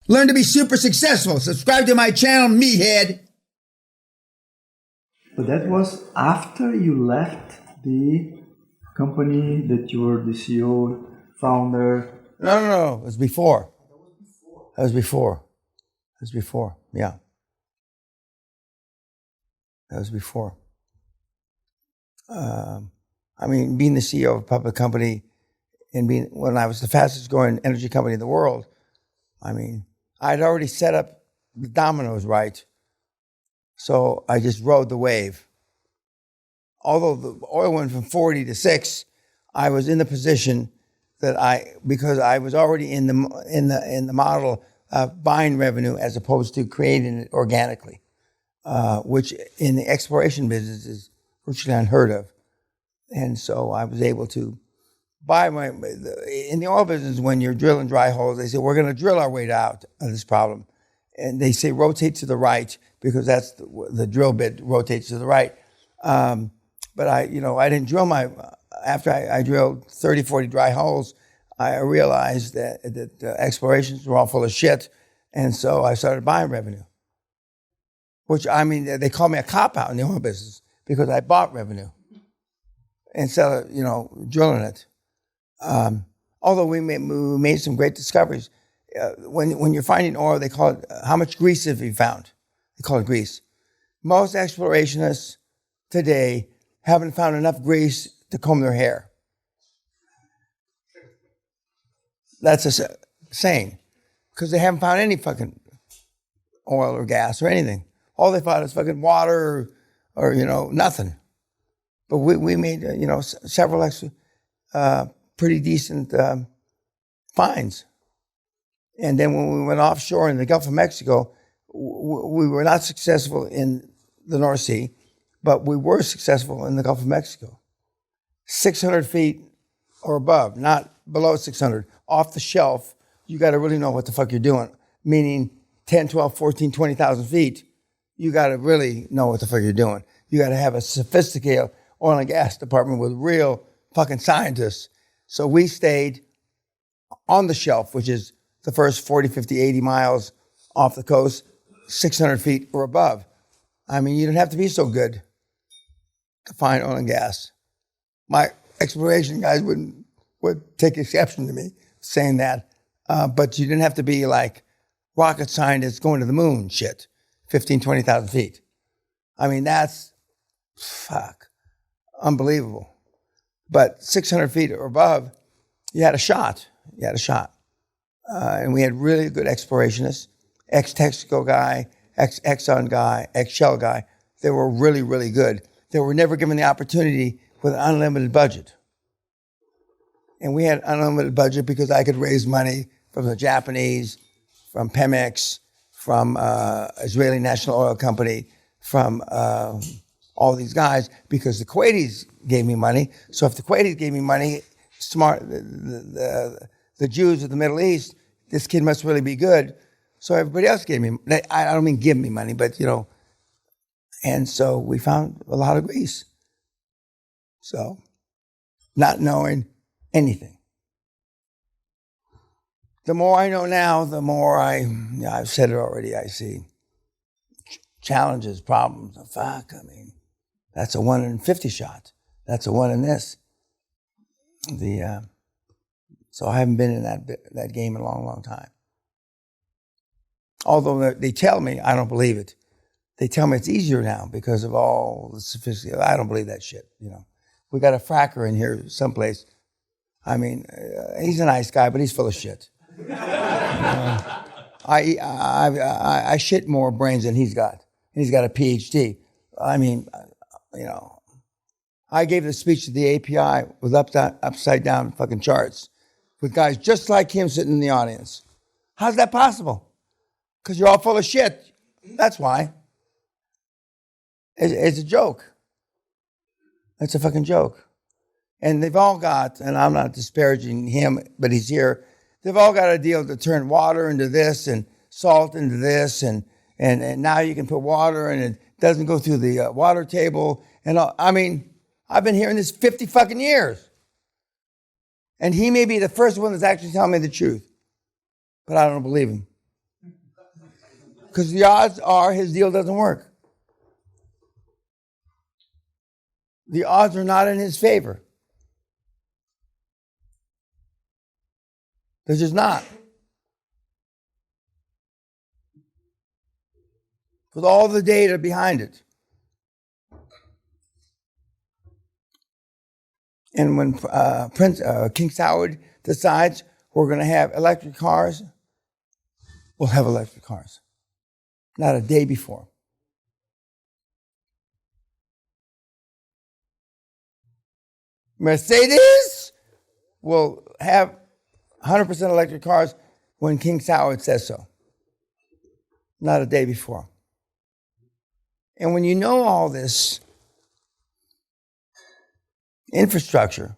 Learn to be super successful. Subscribe to my channel, meathead. But that was after you left the company that you were the CEO, founder. No. It was before. That was before. Yeah. That was before. Being the CEO of a public company and when I was the fastest growing energy company in the world, I'd already set up the dominoes right. So I just rode the wave. Although the oil went from 40 to 6, I was in the position that because I was already in the model of buying revenue as opposed to creating it organically, which in the exploration business is virtually unheard of. And so I was able to buy in the oil business, when you're drilling dry holes, they say, we're going to drill our way out of this problem. And they say, rotate to the right, because that's the drill bit rotates to the right. But I didn't drill after I drilled 30, 40 dry holes, I realized that explorations were all full of shit. And so I started buying revenue, which, they call me a cop-out in the oil business because I bought revenue instead of, drilling it. Although we made some great discoveries. When you're finding oil, they call it, how much grease have you found? They call it grease. Most explorationists today haven't found enough grease to comb their hair. That's a saying, because they haven't found any fucking oil or gas or anything. All they found is fucking water or nothing. But we made, several pretty decent finds. And then when we went offshore in the Gulf of Mexico, we were not successful in the North Sea, but we were successful in the Gulf of Mexico. 600 feet or above, not below 600. Off the shelf, you got to really know what the fuck you're doing. Meaning 10, 12, 14, 20,000 feet, you got to really know what the fuck you're doing. You got to have a sophisticated oil and gas department with real fucking scientists. So we stayed on the shelf, which is the first 40, 50, 80 miles off the coast, 600 feet or above. You don't have to be so good to find oil and gas. My exploration guys would take exception to me saying that. But you didn't have to be like rocket scientists going to the moon shit, 15, 20,000 feet. That's unbelievable. But 600 feet or above, you had a shot. And we had really good explorationists, ex-Texaco guy, ex-Exxon guy, ex-Shell guy. They were really, really good. They were never given the opportunity with an unlimited budget. And we had unlimited budget because I could raise money from the Japanese, from Pemex, from Israeli National Oil Company, from all these guys, because the Kuwaitis gave me money. So if the Kuwaitis gave me money, the Jews of the Middle East, this kid must really be good. So everybody else gave me, I don't mean give me money, but and so we found a lot of grease. So not knowing anything. The more I know now, the more I've said it already, I see challenges, problems. That's a 1 in 50 shot. That's a 1 in this. So I haven't been in that game in a long, long time. Although they tell me, I don't believe it. They tell me it's easier now because of all the sophistication. I don't believe that shit. We got a fracker in here someplace. He's a nice guy, but he's full of shit. I shit more brains than he's got. And he's got a PhD. I gave the speech to the API with upside down fucking charts with guys just like him sitting in the audience. How's that possible? Because you're all full of shit. That's why. It's a joke. It's a fucking joke. And they've all got, and I'm not disparaging him, but he's here. They've all got a deal to turn water into this and salt into this. And now you can put water and it doesn't go through the water table. And all. I've been hearing this 50 fucking years. And he may be the first one that's actually telling me the truth. But I don't believe him. Because the odds are his deal doesn't work. The odds are not in his favor. They're just not. With all the data behind it. And when King Saud decides we're going to have electric cars, we'll have electric cars. Not a day before. Mercedes will have 100% electric cars when King Saud says so. Not a day before. And when you know all this infrastructure,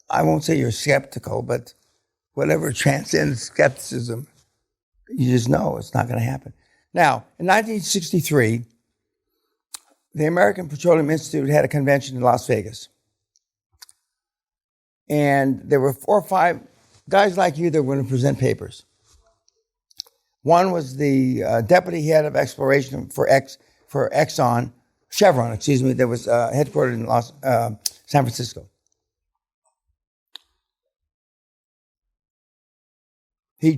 I won't say you're skeptical, but whatever transcends skepticism, you just know it's not going to happen. Now, in 1963, the American Petroleum Institute had a convention in Las Vegas. And there were 4 or 5 guys like you that were going to present papers. One was the deputy head of exploration for Chevron, that was headquartered in San Francisco. He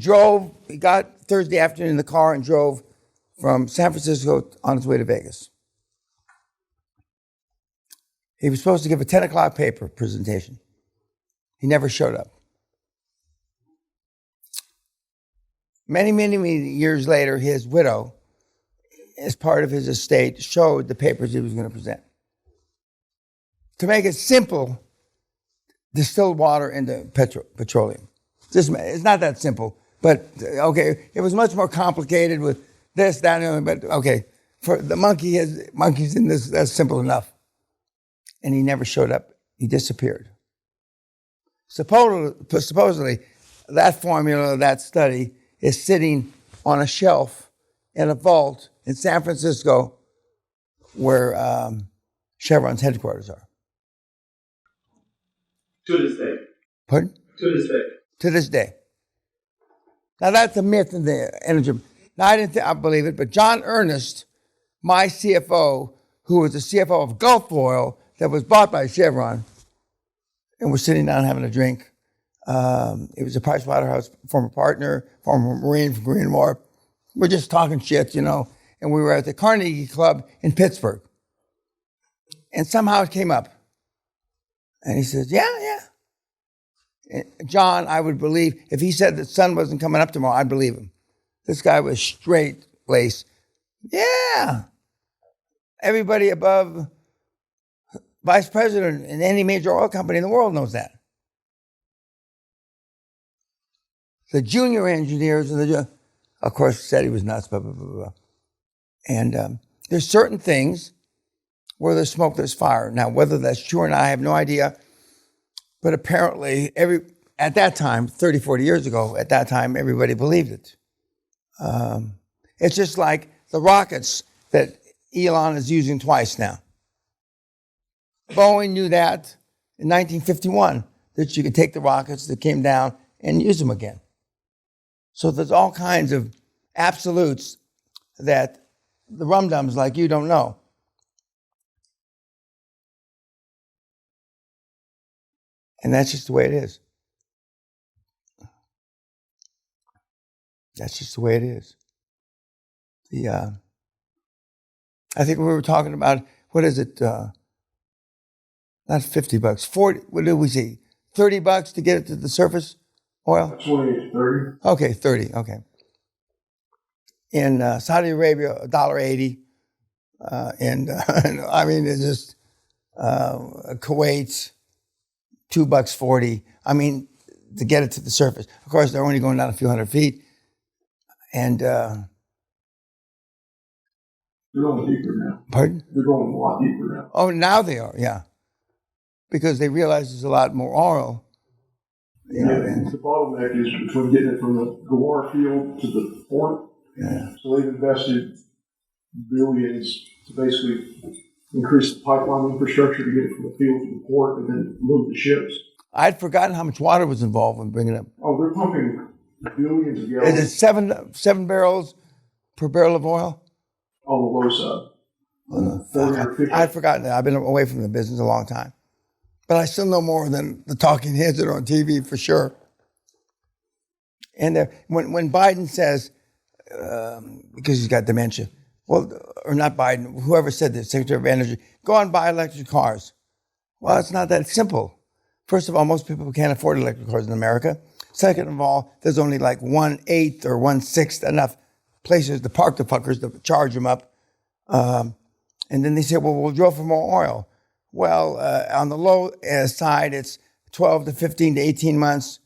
got Thursday afternoon in the car and drove from San Francisco on his way to Vegas. He was supposed to give a 10 o'clock paper presentation. He never showed up. Many, many, many years later, his widow, as part of his estate, showed the papers he was going to present. To make it simple, distilled water into petroleum. It's not that simple, but okay, it was much more complicated with this, that, and the other, but okay, for the monkeys in this, that's simple enough. And he never showed up. He disappeared. Supposedly, that formula, that study, is sitting on a shelf in a vault in San Francisco where Chevron's headquarters are. To this day. Pardon? To this day. To this day. Now that's a myth in the energy. Now I believe it, but John Ernest, my CFO, who was the CFO of Gulf Oil that was bought by Chevron, and we're sitting down having a drink. It was a Pricewaterhouse former partner, former Marine from Korean War. We're just talking shit, and we were at the Carnegie Club in Pittsburgh. And somehow it came up. And he says, yeah. And John, I would believe, if he said the sun wasn't coming up tomorrow, I'd believe him. This guy was straight-laced. Yeah. Everybody above vice president in any major oil company in the world knows that. The junior engineers, of course, said he was nuts, blah, blah, blah, blah. And there's certain things where there's smoke, there's fire. Now, whether that's true or not, I have no idea. But apparently, at that time, 30, 40 years ago, at that time, everybody believed it. It's just like the rockets that Elon is using twice now. Boeing knew that in 1951, that you could take the rockets that came down and use them again. So there's all kinds of absolutes that the rum-dums like you don't know. And that's just the way it is. That's just the way it is. I think we were talking about, what is it? Not $50, 40, what did we see? $30 to get it to the surface oil? 28, 30. Okay, 30, okay. In Saudi Arabia, $1.80. And I mean, it's just Kuwait, $2.40. I mean, to get it to the surface. Of course, they're only going down a few hundred feet. And they're going deeper now. Pardon? They're going a lot deeper now. Oh, now they are, yeah. Because they realize there's a lot more oil. And the bottleneck is between getting it from the Guthrie field to the port. Yeah. So they've invested billions to basically increase the pipeline infrastructure to get it from the field to the port and then move the ships. I'd forgotten how much water was involved when bringing it up. Oh, they're pumping billions of gallons. Is it seven barrels per barrel of oil? Oh, those 40 or 50. I'd forgotten that. I've been away from the business a long time. But I still know more than the talking heads that are on TV for sure. And when Biden says, because he's got dementia, well, or not Biden, whoever said this, Secretary of Energy, go and buy electric cars. Well, it's not that simple. First of all, most people can't afford electric cars in America. Second of all, there's only like 1/8 or 1/6 enough places to park the fuckers to charge them up. And then they say, well, we'll drill for more oil. Well, on the low side, it's 12 to 15 to 18 months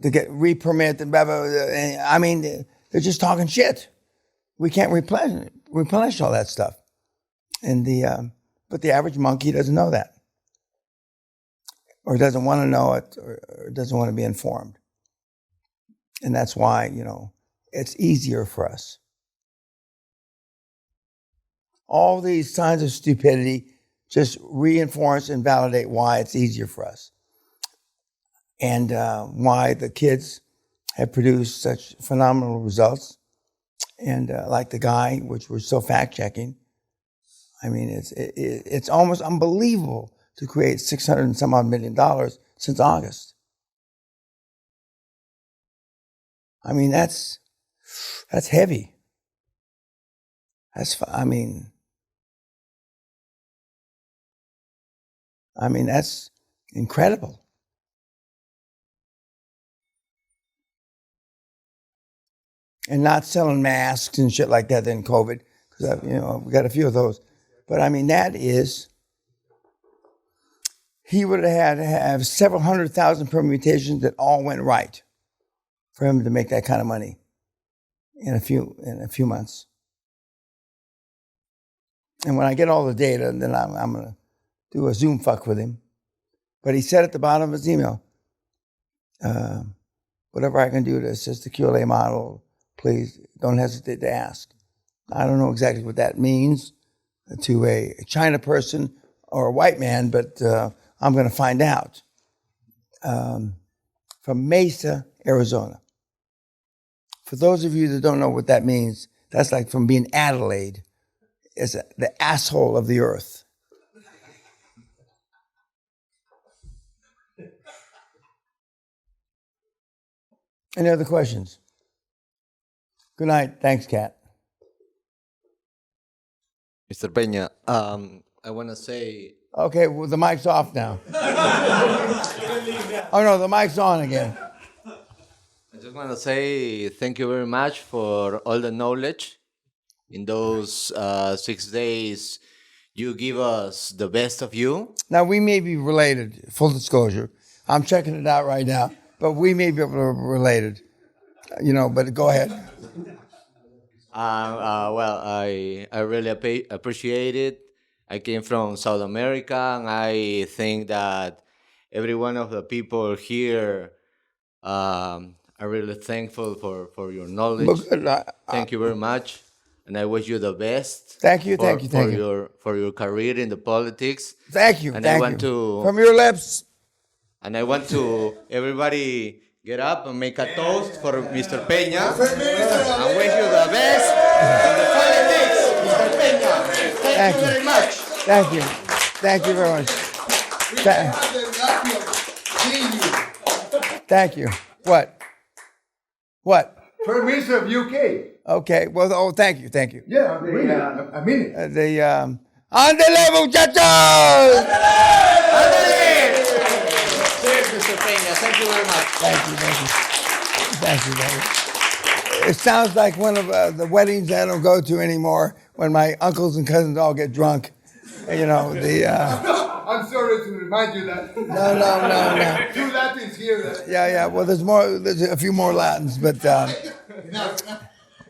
to get re-permit and blah, blah, blah. I mean, they're just talking shit. We can't replenish all that stuff. And but the average monkey doesn't know that, or doesn't want to know it, or doesn't want to be informed. And that's why, it's easier for us. All these signs of stupidity just reinforce and validate why it's easier for us. And why the kids have produced such phenomenal results. And like the guy, which we're still fact-checking, I mean, it's almost unbelievable to create $600 and some odd million since August. I mean, that's heavy. That's incredible. And not selling masks and shit like that in COVID, because we got a few of those. But I mean, he would have had to have several 100,000 permutations that all went right for him to make that kind of money in a few months. And when I get all the data, then I'm going to do a Zoom fuck with him. But he said at the bottom of his email, whatever I can do to assist the QLA model, please don't hesitate to ask. I don't know exactly what that means to a China person or a white man, but I'm going to find out. From Mesa, Arizona. For those of you that don't know what that means, that's like from being Adelaide. It's the asshole of the earth. Any other questions? Good night. Thanks, Kat. Mr. Peña, I want to say... Okay, well, the mic's off now. Oh, no, the mic's on again. I just want to say thank you very much for all the knowledge. In those 6 days, you give us the best of you. Now, we may be related, full disclosure. I'm checking it out right now, but we may be related, but go ahead. Well, I really appreciate it. I came from South America, and I think that every one of the people here are really thankful for your knowledge. Thank you very much, and I wish you the best. Thank you. For your career in the politics. Thank you. And thank I want you. to from your lips. And I want to everybody get up and make a toast for Mr. Peña. And wish you the best in the politics, Mr. Peña. Thank you very much. Thank you. Thank you very much. Thank you. What? Prime Minister of UK. Okay. Well, thank you. Yeah, I mean it. ¡Ándale, muchachos! Cheers, Mr. Peña. Thank you very much. Thank you. It sounds like one of the weddings I don't go to anymore when my uncles and cousins all get drunk. I'm sorry to remind you that. No. 2 Latins here. Yeah. Well, there's a few more Latins, but...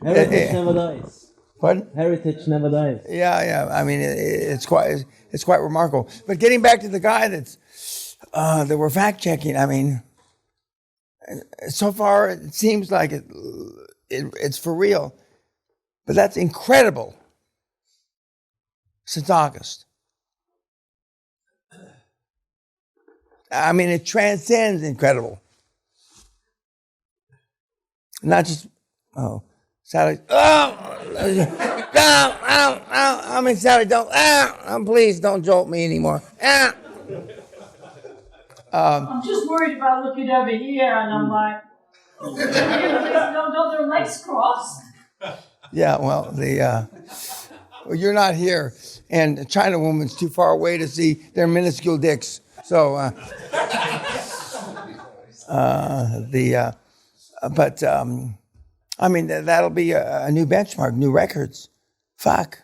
Heritage never dies. Pardon? Heritage never dies. Yeah. I mean, it's quite remarkable. But getting back to the guy that we're fact checking. I mean, so far it seems like it's for real, but that's incredible. Since August, I mean, it transcends incredible. Not just, Sally, I mean, Sally, please don't jolt me anymore. I'm just worried about looking over here, and I'm like, don't their legs crossed? Yeah, well, you're not here, and the China woman's too far away to see their minuscule dicks. So, I mean, that'll be a new benchmark, new records. Fuck.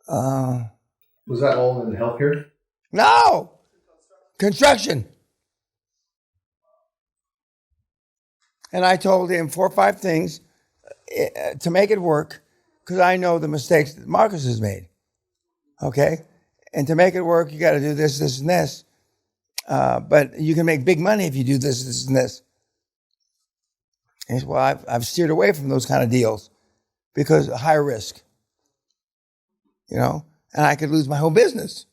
Was that all in healthcare? No! Construction. And I told him 4 or 5 things to make it work, because I know the mistakes that Marcus has made. Okay? And to make it work, you got to do this, this, and this. But you can make big money if you do this, this, and this. And he said, well, I've steered away from those kind of deals because of high risk. You know? And I could lose my whole business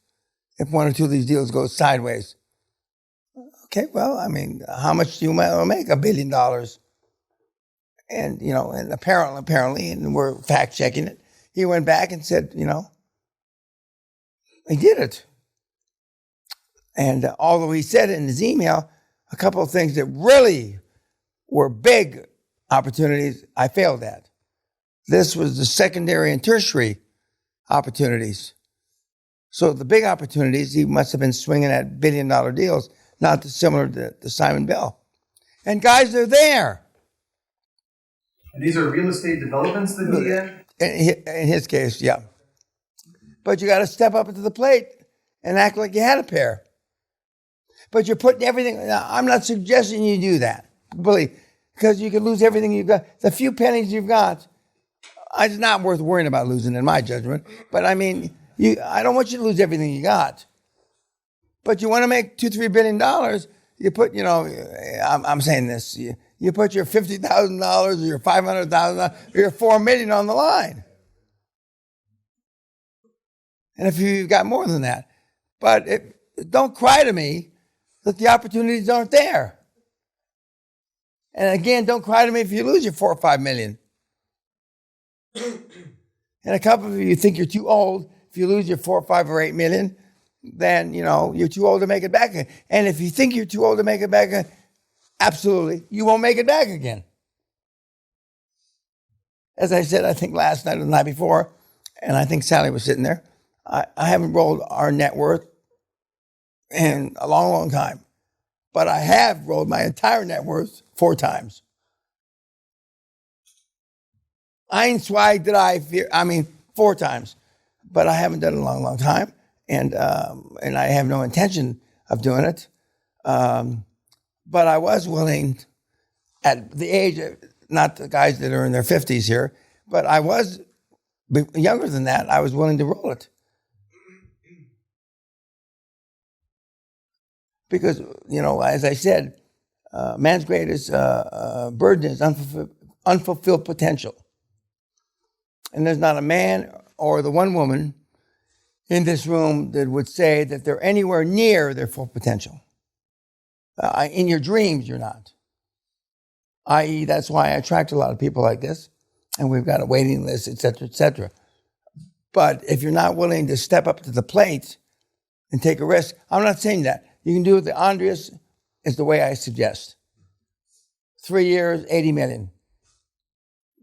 if 1 or 2 of these deals go sideways. Okay, well, I mean, how much do you want to make? $1 billion. And, you know, and apparently, and we're fact checking it, he went back and said, you know, he did it. And although he said in his email a couple of things that really were big opportunities, I failed at. This was the secondary and tertiary opportunities. So the big opportunities, he must have been swinging at $1 billion deals, not similar to Simon Bell. And guys, they're there. And these are real estate developments that he had? In his case, yeah. But you got to step up to the plate and act like you had a pair. But you're putting everything. Now, I'm not suggesting you do that, really, because you could lose everything you've got. The few pennies you've got, it's not worth worrying about losing, in my judgment. But I mean, I don't want you to lose everything you got. But you want to make $2-3 billion. You put, you know, I'm saying this. You put your $50,000 or your $500,000 or your $4 million on the line. And if you've got more than that, but don't cry to me that the opportunities aren't there. And again, don't cry to me if you lose your $4 or $5 million. And a couple of you think you're too old. If you lose your 4 or 5 or 8 million, then, you know, you're too old to make it back again. And if you think you're too old to make it back again, absolutely, you won't make it back again. As I said, I think last night or the night before, and I think Sally was sitting there, I haven't rolled our net worth in a long, long time. But I have rolled my entire net worth 4 times. Ein, zwei, drei, vier, 4 times. But I haven't done it in a long, long time. And I have no intention of doing it. But I was willing, at the age, not the guys that are in their 50s here, but I was younger than that. I was willing to roll it. Because, you know, as I said, man's greatest burden is unfulfilled potential. And there's not a man or the one woman in this room that would say that they're anywhere near their full potential. In your dreams, you're not. I.e., that's why I attract a lot of people like this, and we've got a waiting list, et cetera, et cetera. But if you're not willing to step up to the plate and take a risk, I'm not saying that. You can do it. The Andreas is the way I suggest. 3 years, 80 million.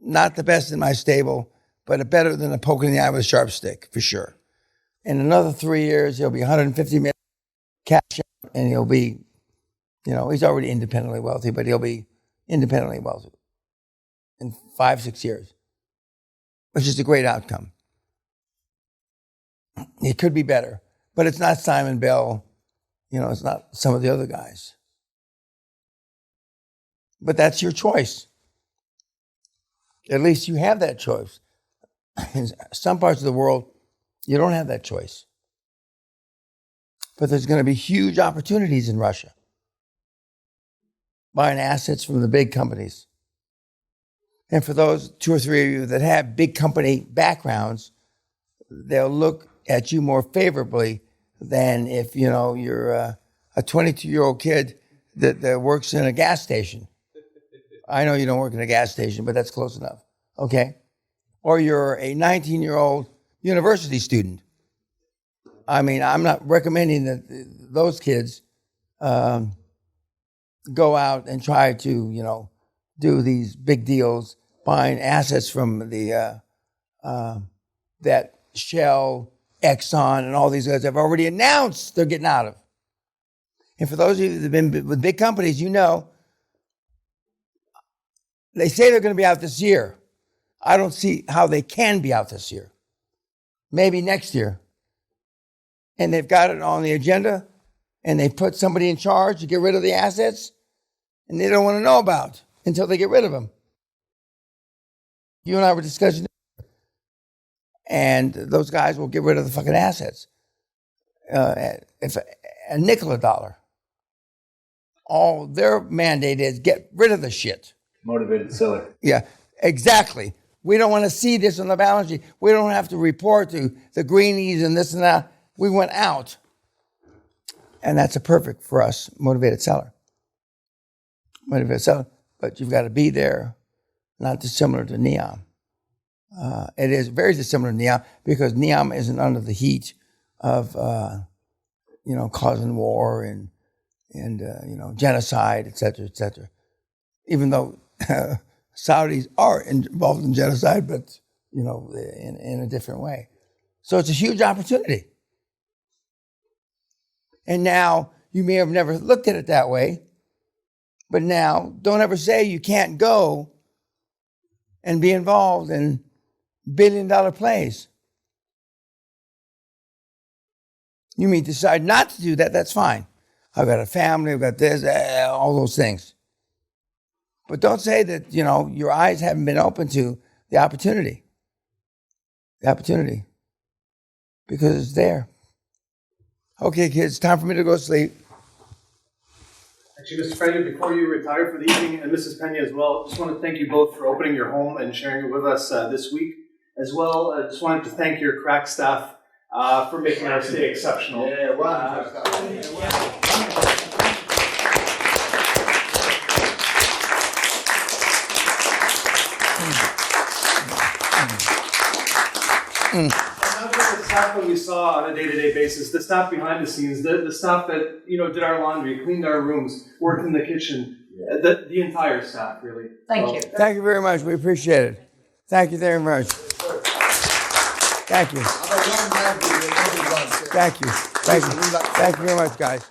Not the best in my stable, but better than a poke in the eye with a sharp stick, for sure. In another 3 years, he'll be 150 million cash out, and he'll be, you know, he's already independently wealthy, but he'll be independently wealthy in 5-6 years, which is a great outcome. It could be better, but it's not Simon Bell. You know, it's not some of the other guys. But that's your choice. At least you have that choice. In some parts of the world, you don't have that choice. But there's going to be huge opportunities in Russia. Buying assets from the big companies. And for those 2 or 3 of you that have big company backgrounds, they'll look at you more favorably than if, you know, you're a a 22-year-old kid that works in a gas station. I know you don't work in a gas station, but that's close enough. Okay? Or you're a 19-year-old university student. I mean, I'm not recommending that those kids go out and try to, do these big deals, buying assets from the that Shell, Exxon, and all these guys have already announced they're getting out of. And for those of you that have been with big companies, they say they're going to be out this year. I don't see how they can be out this year. Maybe next year. And they've got it on the agenda, and they put somebody in charge to get rid of the assets, and they don't want to know about until they get rid of them. You and I were discussing, and those guys will get rid of the fucking assets. If a nickel a dollar. All their mandate is get rid of the shit. Motivated seller. Yeah, exactly. We don't want to see this on the balance sheet. We don't have to report to the greenies and this and that. We went out. And that's a perfect for us, motivated seller. Motivated seller. But you've got to be there, not dissimilar to NEOM. It is very dissimilar to NEOM because NEOM isn't under the heat of, causing war and genocide, et cetera, et cetera. Even though Saudis are involved in genocide, but, in a different way. So it's a huge opportunity. And now you may have never looked at it that way, but now don't ever say you can't go and be involved in billion-dollar plays. You may decide not to do that, that's fine. I've got a family, I've got this, all those things. But don't say that, your eyes haven't been open to the opportunity. The opportunity. Because it's there. Okay, kids, time for me to go to sleep. Actually, Mr. Peña, before you retire for the evening, and Mrs. Peña as well, just want to thank you both for opening your home and sharing it with us this week. As well, I just wanted to thank your crack staff for making our stay exceptional. And not just the staff that we saw on a day-to-day basis, the staff behind the scenes, the staff that did our laundry, cleaned our rooms, worked in the kitchen, the entire staff, really. Thank you. Thank you very much. We appreciate it. Thank you very much. Thank you. Thank you. Thank you. Thank you very much, guys.